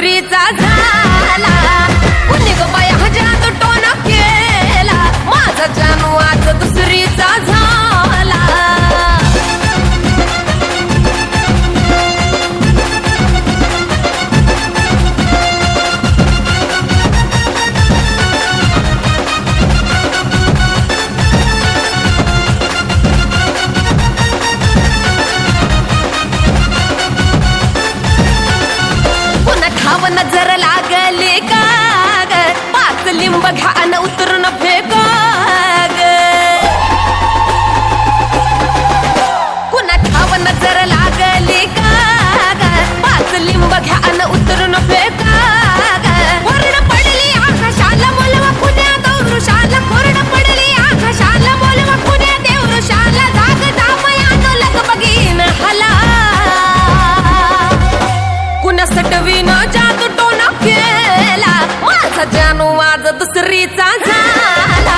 दुसरीचा झाला. कुणी ग बाया जादू टोना केला, माझा जानू आज दुसरीचा झाला. नजर लागली का ग, 5 लिंब घ्या अन उतरून फेका ग. कुणा ठाव नजर लागली का ग, 5 लिंब घ्या अन उतरून फेका ग. कोरड पडली आकाशाला बोलवा कुण्या दौरुशाला, कोरड पडली आकाशाला बोलवा कुण्या देवरुशाला. जाग जामयानो लग बगीन हला, कुणा सटवीन जादू टोना केला, माझा जानू आज दुसरीचा झाला.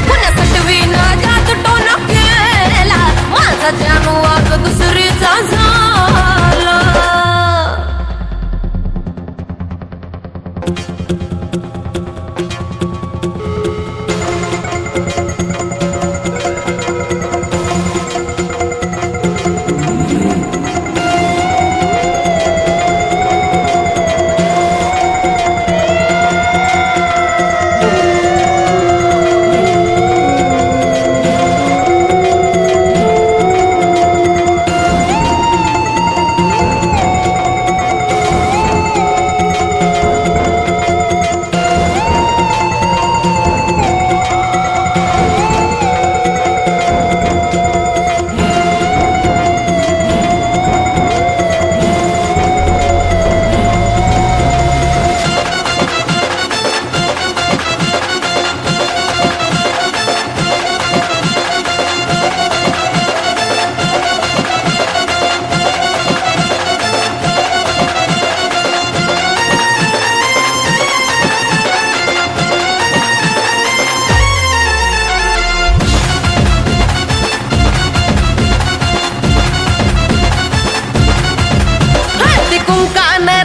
कुणा सटवीन जादू टोना केला, माझा जानू आज दुसरीचा झाला.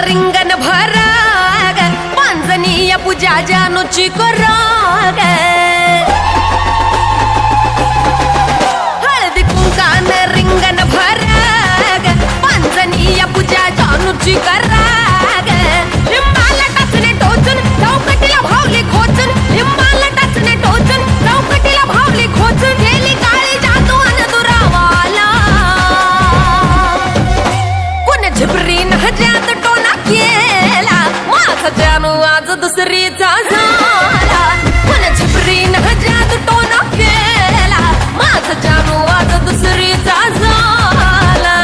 रिंगण भराग, पांजनीय पूजा जानूची कराग. हळदी कुंकान रिंगण भराग, पांजनीय पूजा जानूची कराग. लिंबाला टाचणे टोचून चौकटीला भावली खोचून, लिंबाला टाचणे टोचून चौकटीला भावली खोचून. गेली काळी जादू अन दुरावाला, कोण झिपरीन जादू टोना केला, माझा जानू आज दुसरीचा झाला. कोण झिपरीन जादू टोना केला, माझा जानू आज दुसरीचा झाला.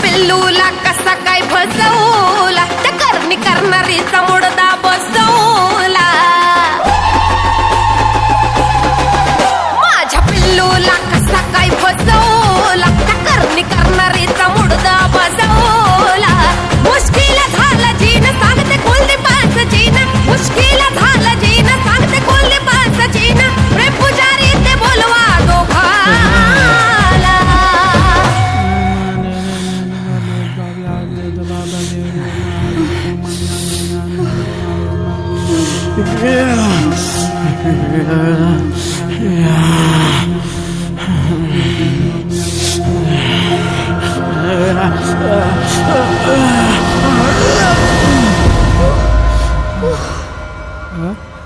पिल्लूला कसा काय फसवला, त्या करणी करणारीचा मुडदा बसवला. माझ्या पिल्लूला कसा काय फसवला, त्या करणी करणारीचा मुडदा बसवला. मुश्किल झालं जीन सांगते कुलदीपाचं जीन, मुश्किल झालं जीन सांगते कुलदीपाचं जीन. प्रेम पुजारी ते बोलवा दोघाला. Huh?